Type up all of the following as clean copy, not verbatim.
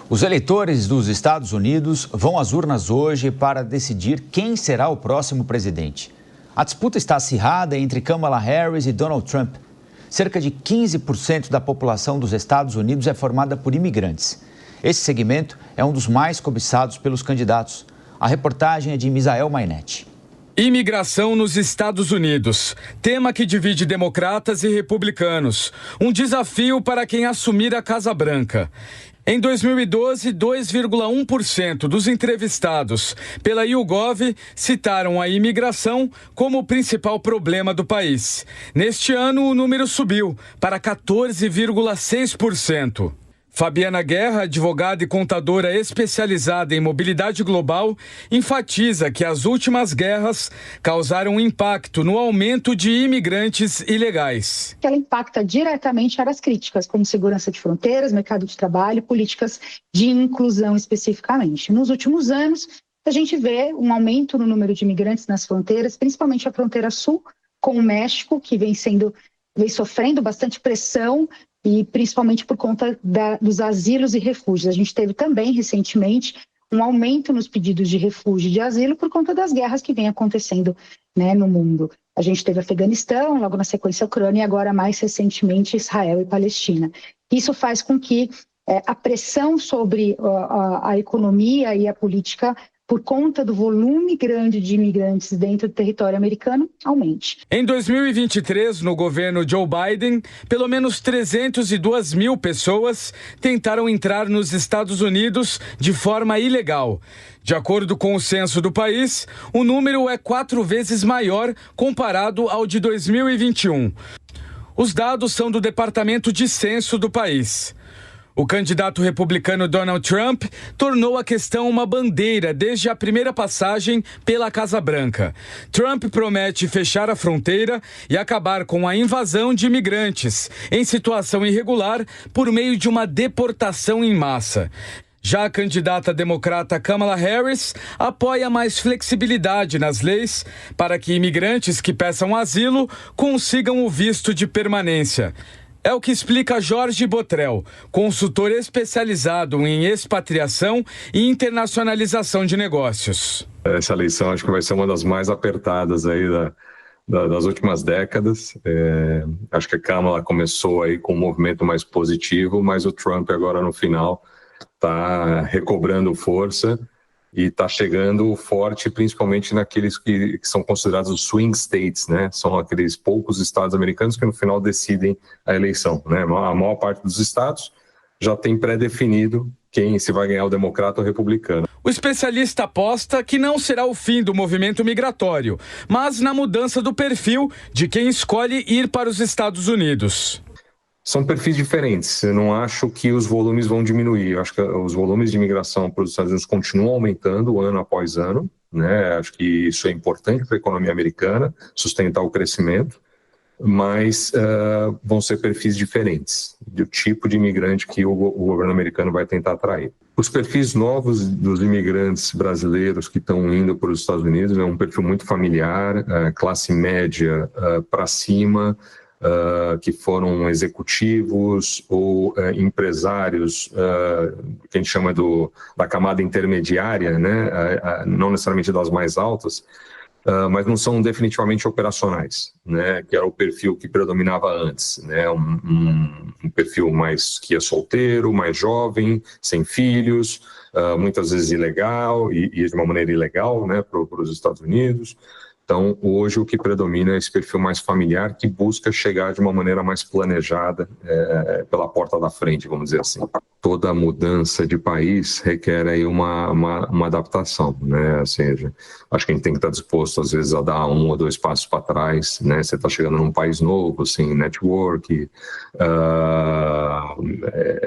Os eleitores dos Estados Unidos vão às urnas hoje para decidir quem será o próximo presidente. A disputa está acirrada entre Kamala Harris e Donald Trump. Cerca de 15% da população dos Estados Unidos é formada por imigrantes. Esse segmento é um dos mais cobiçados pelos candidatos. A reportagem é de Misael Mainetti. Imigração nos Estados Unidos, tema que divide democratas e republicanos. Um desafio para quem assumir a Casa Branca. Em 2012, 2,1% dos entrevistados pela YouGov citaram a imigração como o principal problema do país. Neste ano, o número subiu para 14,6%. Fabiana Guerra, advogada e contadora especializada em mobilidade global, enfatiza que as últimas guerras causaram um impacto no aumento de imigrantes ilegais. Ela impacta diretamente áreas críticas, como segurança de fronteiras, mercado de trabalho, políticas de inclusão especificamente. Nos últimos anos, a gente vê um aumento no número de imigrantes nas fronteiras, principalmente a fronteira sul com o México, que vem sofrendo bastante pressão, e principalmente por conta dos asilos e refúgios. A gente teve também, recentemente, um aumento nos pedidos de refúgio e de asilo por conta das guerras que vêm acontecendo, né, no mundo. A gente teve Afeganistão, logo na sequência a Ucrânia e agora, mais recentemente, Israel e Palestina. Isso faz com que a pressão sobre a economia e a política, por conta do volume grande de imigrantes dentro do território americano, aumente. Em 2023, no governo Joe Biden, pelo menos 302 mil pessoas tentaram entrar nos Estados Unidos de forma ilegal. De acordo com o censo do país, o número é 4 vezes maior comparado ao de 2021. Os dados são do Departamento de Censo do país. O candidato republicano Donald Trump tornou a questão uma bandeira desde a primeira passagem pela Casa Branca. Trump promete fechar a fronteira e acabar com a invasão de imigrantes em situação irregular por meio de uma deportação em massa. Já a candidata democrata Kamala Harris apoia mais flexibilidade nas leis para que imigrantes que peçam asilo consigam o visto de permanência. É o que explica Jorge Botrel, consultor especializado em expatriação e internacionalização de negócios. Essa eleição acho que vai ser uma das mais apertadas aí das últimas décadas. Acho que a Kamala começou aí com um movimento mais positivo, mas o Trump agora no final está recobrando força e está chegando forte, principalmente naqueles que são considerados os swing states, né? São aqueles poucos estados americanos que no final decidem a eleição, né? A maior parte dos estados já tem pré-definido quem se vai ganhar, o democrata ou o republicano. O especialista aposta que não será o fim do movimento migratório, mas na mudança do perfil de quem escolhe ir para os Estados Unidos. São perfis diferentes. Eu não acho que os volumes vão diminuir. Eu acho que os volumes de imigração para os Estados Unidos continuam aumentando ano após ano, né? Acho que isso é importante para a economia americana, sustentar o crescimento, mas vão ser perfis diferentes do tipo de imigrante que o governo americano vai tentar atrair. Os perfis novos dos imigrantes brasileiros que estão indo para os Estados Unidos é um perfil muito familiar, classe média para cima, que foram executivos ou empresários, que a gente chama da camada intermediária, né? Não necessariamente das mais altas, mas não são definitivamente operacionais, né? Que era o perfil que predominava antes, né? Um perfil mais que é solteiro, mais jovem, sem filhos, muitas vezes ilegal e de uma maneira ilegal, né? Para os Estados Unidos. Então, hoje o que predomina é esse perfil mais familiar que busca chegar de uma maneira mais planejada pela porta da frente, vamos dizer assim. Toda mudança de país requer aí uma adaptação, né? Ou seja, acho que a gente tem que estar disposto, às vezes, a dar 1 ou 2 passos para trás, né? Você está chegando num país novo, sem network,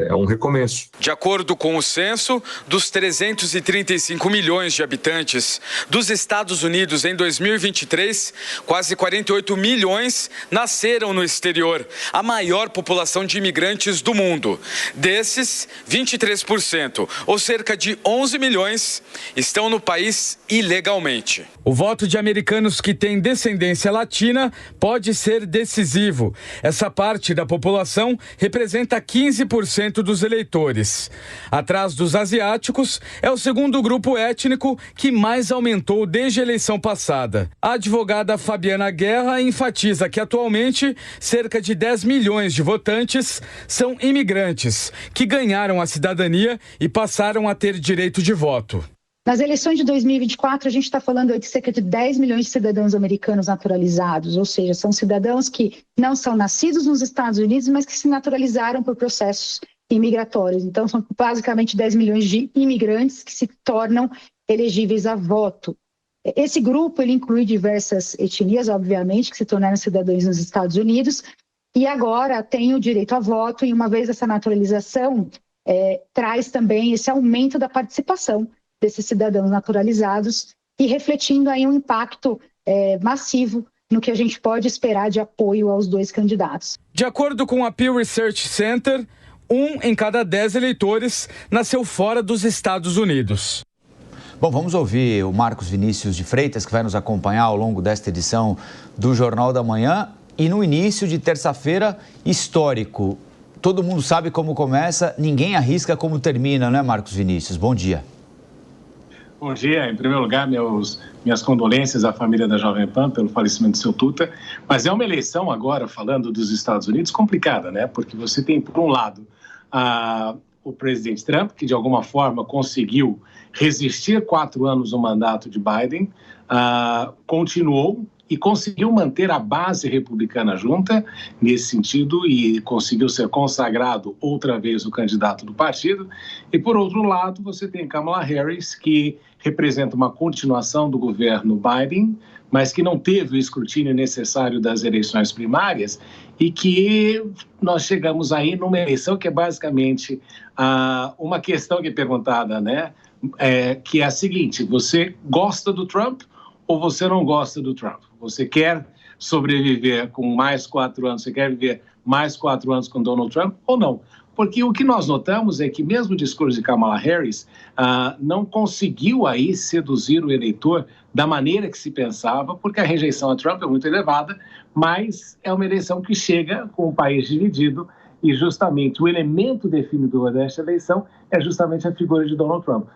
é um recomeço. De acordo com o censo, dos 335 milhões de habitantes dos Estados Unidos em 2021, 2023, quase 48 milhões nasceram no exterior, a maior população de imigrantes do mundo. Desses, 23%, ou cerca de 11 milhões, estão no país ilegalmente. O voto de americanos que têm descendência latina pode ser decisivo. Essa parte da população representa 15% dos eleitores. Atrás dos asiáticos, é o segundo grupo étnico que mais aumentou desde a eleição passada. A advogada Fabiana Guerra enfatiza que atualmente cerca de 10 milhões de votantes são imigrantes que ganharam a cidadania e passaram a ter direito de voto. Nas eleições de 2024, a gente está falando de cerca de 10 milhões de cidadãos americanos naturalizados, ou seja, são cidadãos que não são nascidos nos Estados Unidos, mas que se naturalizaram por processos imigratórios. Então, são basicamente 10 milhões de imigrantes que se tornam elegíveis a voto. Esse grupo ele inclui diversas etnias, obviamente, que se tornaram cidadãos nos Estados Unidos e agora tem o direito a voto, e uma vez essa naturalização, traz também esse aumento da participação desses cidadãos naturalizados e refletindo aí um impacto massivo no que a gente pode esperar de apoio aos dois candidatos. De acordo com a Pew Research Center, 1 em cada 10 eleitores nasceu fora dos Estados Unidos. Bom, vamos ouvir o Marcos Vinícius de Freitas, que vai nos acompanhar ao longo desta edição do Jornal da Manhã. E no início de terça-feira, histórico. Todo mundo sabe como começa, ninguém arrisca como termina, né, Marcos Vinícius? Bom dia. Bom dia. Em primeiro lugar, minhas condolências à família da Jovem Pan pelo falecimento do seu Tuta. Mas é uma eleição agora, falando dos Estados Unidos, complicada, né? Porque você tem, por um lado, o presidente Trump, que de alguma forma conseguiu resistir 4 anos no mandato de Biden, continuou e conseguiu manter a base republicana junta nesse sentido e conseguiu ser consagrado outra vez o candidato do partido. E, por outro lado, você tem Kamala Harris, que representa uma continuação do governo Biden, mas que não teve o escrutínio necessário das eleições primárias e que nós chegamos aí numa eleição que é basicamente uma questão que é perguntada, né? Que é a seguinte: você gosta do Trump ou você não gosta do Trump? Você quer sobreviver com mais 4 anos, você quer viver mais 4 anos com Donald Trump ou não? Porque o que nós notamos é que mesmo o discurso de Kamala Harris não conseguiu aí seduzir o eleitor da maneira que se pensava, porque a rejeição a Trump é muito elevada, mas é uma eleição que chega com o país dividido e justamente o elemento definidor desta eleição é justamente a figura de Donald Trump.